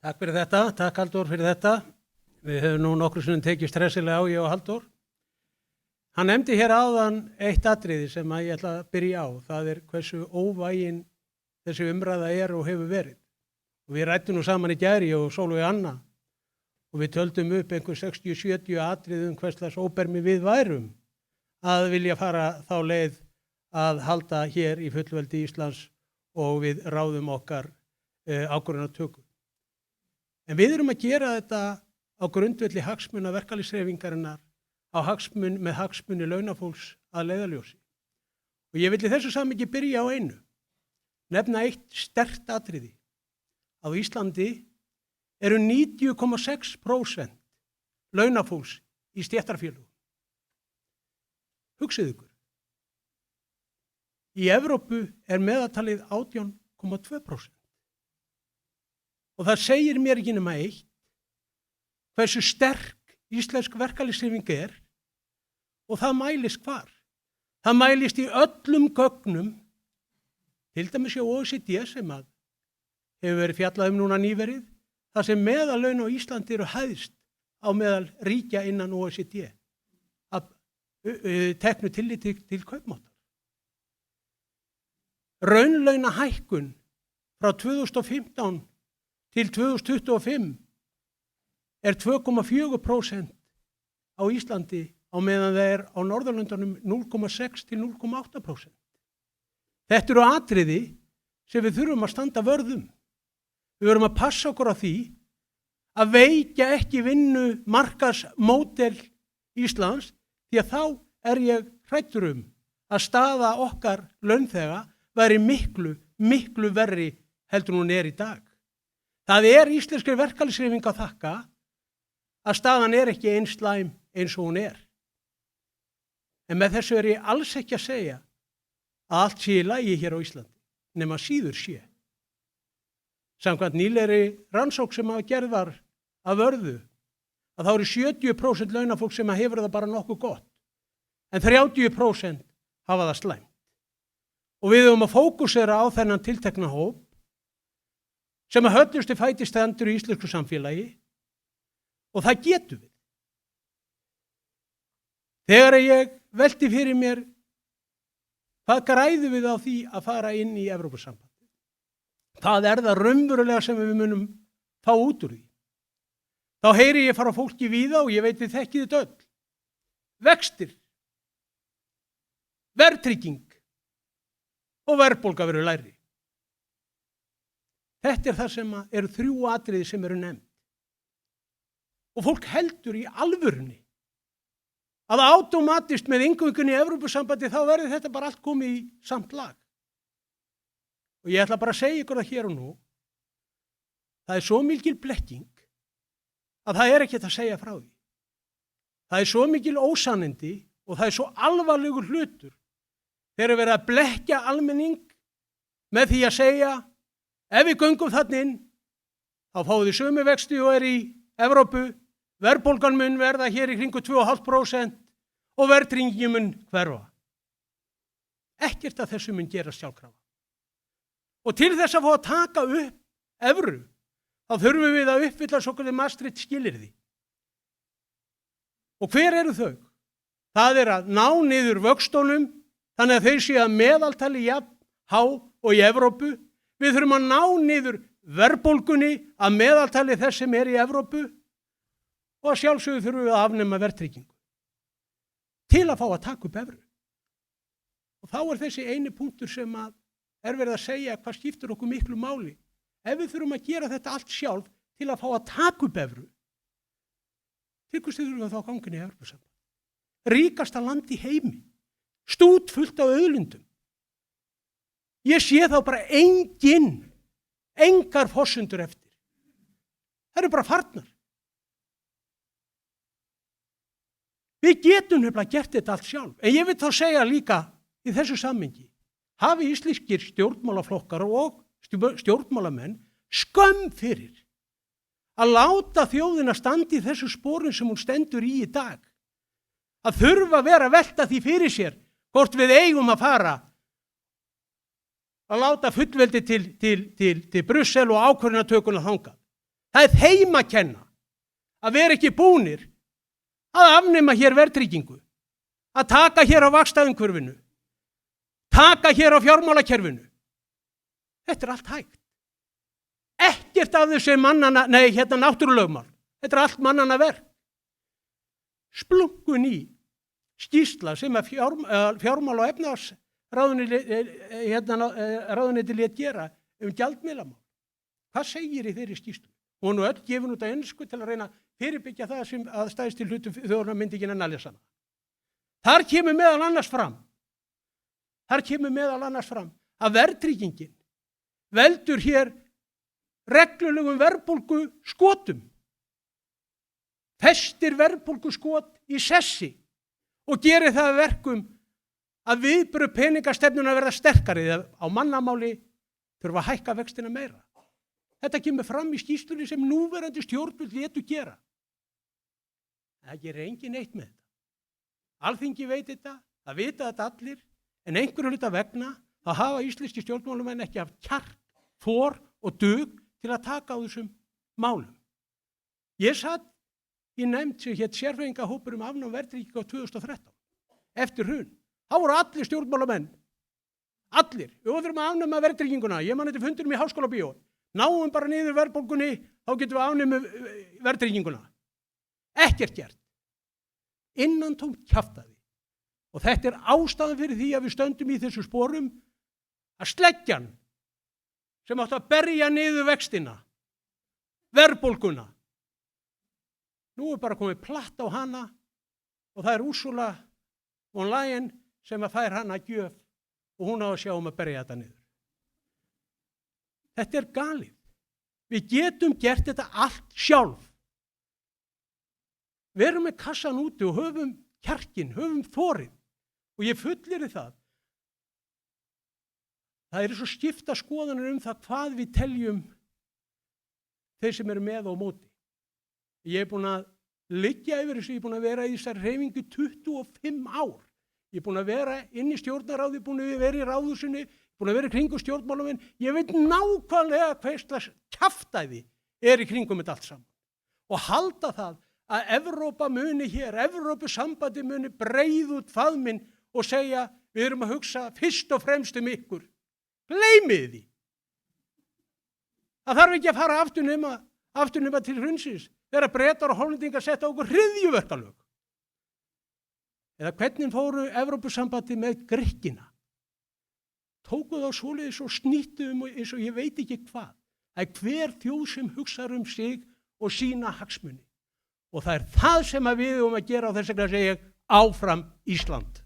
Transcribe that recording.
Takk fyrir þetta, takk Halldór fyrir þetta. Við höfum nú nokkru sinnum tekið stressilega á ég og Halldór. Hann nefndi hér áðan eitt atriði sem að ég ætla að byrja á. Það er hversu óvægin þessi umræða er og hefur verið. Og við rættum nú saman í gær, ég og Sólveig Anna, og við töldum upp einhver 60-70 atriðum hverslags óbermi við værum að vilja fara þá leið að halda hér í fullveldi Íslands og við ráðum okkar ákvörðunartöku. En við erum að gera þetta á grundvelli hagsmuna verkalýðshreyfingarinnar með hagsmuni launafólks að leiðarljósi. Og ég vil í þessu samhengi byrja á einu. Nefna eitt sterkt atriði. Á Íslandi eru 90,6% launafólks í stéttarfélögum. Hugsið ykkur. Í Evrópu er meðaltalið 18,2%. Og það segir mér ekki nema eitt, hversu sterk íslensk verkalýðshreyfing er, og það mælist hvar. Það mælist í öllum gögnum, til dæmis hjá OECD sem að hefur verið fjallað núna nýverið, þar sem meðallaun á Íslandi eru hæðst á meðal ríkja innan OECD, að teknu tilliti til kaupmáttar. Raunlaunahækkun frá 2015 til 2025 er 2,4% á Íslandi á meðan það er á Norðurlöndunum 0,6 til 0,8%. Þetta eru atriði sem við þurfum að standa vörðum. Við verðum að passa okkur á því að veikja ekki vinnu markaðsmódel Íslands, því að þá er ég hræddur að staða okkar launþega væri miklu verri heldur en hún er í dag. Það er íslenskri verkalýðshreyfing að þakka að staðan er ekki eins slæm eins og hún er. En með þessu er ég alls ekki að segja að allt sé í lagi hér á Íslandi, nema síður sé. Samkvæmt nýlegri rannsókn sem að gerð var af Vörðu, að þá eru 70% launafólk sem að hefur það bara nokkuð gott, en 30% hafa það slæmt. Og við höfum að fókusera á þennan tiltekna hóp sem að höllustu fæti stendur í íslensku samfélagi, og það getum við. Þegar ég velti fyrir mér hvað græðum við á því að fara inn í Evrópusambandið, það er það raunverulega sem við munum fá út úr því. Þá heyri ég fara fólki víða og ég veit við þekkið þetta öll. Vextir, verðtrygging og verðbólga verður lægri. Þetta er það sem eru 3 atriði sem eru nefnd. Og fólk heldur í alvörunni að átómatist með inngöngunni í Evrópusambandi þá verður þetta bara allt komið í samt lag. Og ég ætla bara að segja ykkur það hér og nú, það er svo mikil blekking að það er ekkert að segja frá því. Það er svo mikil ósannindi og það er svo alvarlegur hlutur þegar verið að blekkja almenning með því að segja ef við göngum þarna inn, þá fáum við sömu vexti og er í Evrópu, verðbólgan mun verða hér í kringu 2,5% og verðtryggingin mun hverfa. Ekkert af þessu mun gera sjálfkrafa. Og til þess að fá að taka upp evru, þá þurfum við að uppfylla svokallaðir Maastricht skilyrði. Og hver eru þau? Það er að ná niður vöxtunum, þannig að þeir séu að meðaltali jafn há og í Evrópu. Við þurfum að ná niður verðbólgunni að meðaltali þess sem er í Evrópu og að sjálfsögðu þurfum við að afnema verðtryggingu til að fá að taka upp evru. Og þá er þessi eini punktur sem að er verið að segja hvað skiptir okkur miklu máli. Ef við þurfum að gera þetta allt sjálf til að fá að taka upp evru, til hvers þurfum við þá gangin í Evrópusamband? Ríkasta land í heimi, stútfullt af auðlindum. Ég sé þá bara engar forsendur eftir. Það eru bara farnar. Við getum nefnilega gert þetta allt sjálf. En ég vil þá segja líka í þessu samhengi, hafi íslenskir stjórnmálaflokkar og stjórnmálamenn skömm fyrir að láta þjóðina standa í þessu sporin sem hún stendur í dag. Að þurfa að vera að velta því fyrir sér hvort við eigum að fara að láta fullveldi til Brussel og ákvörðunartökuna þangað. Það er þeim að kenna að vera ekki búnir að afnema hér verðtryggingu, að taka hér á vaxtaumhverfinu, taka hér á fjármálakerfinu. Þetta er allt hægt. Ekkert af þessu náttúrulögmál. Þetta er allt mannanna verk. Splunkun í skýrsla sem að fjármála- og efnahagsráðuneytið lét gera gjaldmiðlamál. Hvað segir í þeirri skýrslu? Hún er öll gefin út á ensku til að reyna að fyrirbyggja það sem að stæðst til hlutu þjóðurnar myndi ekki að lesa hana. Þar kemur meðal annars fram að verðtryggingin veldur hér reglulegum verðbólgu skotum, festir verðbólgu skot í sessi og gerir það að verkum að viðbrögð peningastefnuna verða sterkari eða á mannamáli þurfa að hækka vextina meira. Þetta kemur fram í skýrslunni sem núverandi stjórnvöld létu gera. Það gerir engin neitt með þetta. Alþingi veit þetta, það vita þetta allir, en einhverju hluta vegna þá hafa íslenski stjórnmálumenn ekki haft kjark, þor og dug til að taka á þessum málum. Ég satt í nefnd sem hét sérfræðingahópur afnám verðtryggingar 2013, eftir hrun. Þá voru allir stjórnmálamenn, allir, við þurfum að afnema verðtrygginguna, ég man þetta fundinum í Háskólabíó, náum bara niður verðbólgunni, þá getum við afnema verðtrygginguna. Ekkert gert. Innantómt kjaftaði. Og þetta er ástæðan fyrir því að við stöndum í þessu sporum að sleggjan sem átti að berja niður vextina, verðbólguna. Nú er bara komið platt á hana og það er Ursula von Leyen sem að fær hana gjöf og hún á að sjá að berja þetta niður. Þetta er galið. Við getum gert þetta allt sjálf. Við erum með kassan úti og höfum kjarkinn, höfum þorið og ég fullyri það. Það eru svo skipta skoðanir það hvað við teljum þeir sem eru með og móti. Ég er búin að liggja yfir þessu, ég er búin að vera í þessari hreyfingu 25 ár. Ég er búin að vera inn í stjórnarráði, búin að vera í ráðhúsinu, búin að vera í kringum stjórnmálamenn. Ég veit nákvæmlega hvers kjaftæði er í kringum þetta allt saman. Og halda það að Evrópa muni hér, Evrópusambandi muni breið út faðminn og segja við erum að hugsa fyrst og fremst ykkur. Gleymið því. Það þarf ekki að fara aftur nema til hrunsins þegar Bretar og Hollendingar setta okkur hryðjuverkalög. Eða hvernig fóru Evrópusambandi með Grikkina? Tóku þá svoleiðis og snýttu eins og ég veit ekki hvað. Það er hver þjóð sem hugsar sig og sína hagsmuni. Og það er það sem við að gera á þess vegna segja áfram Ísland.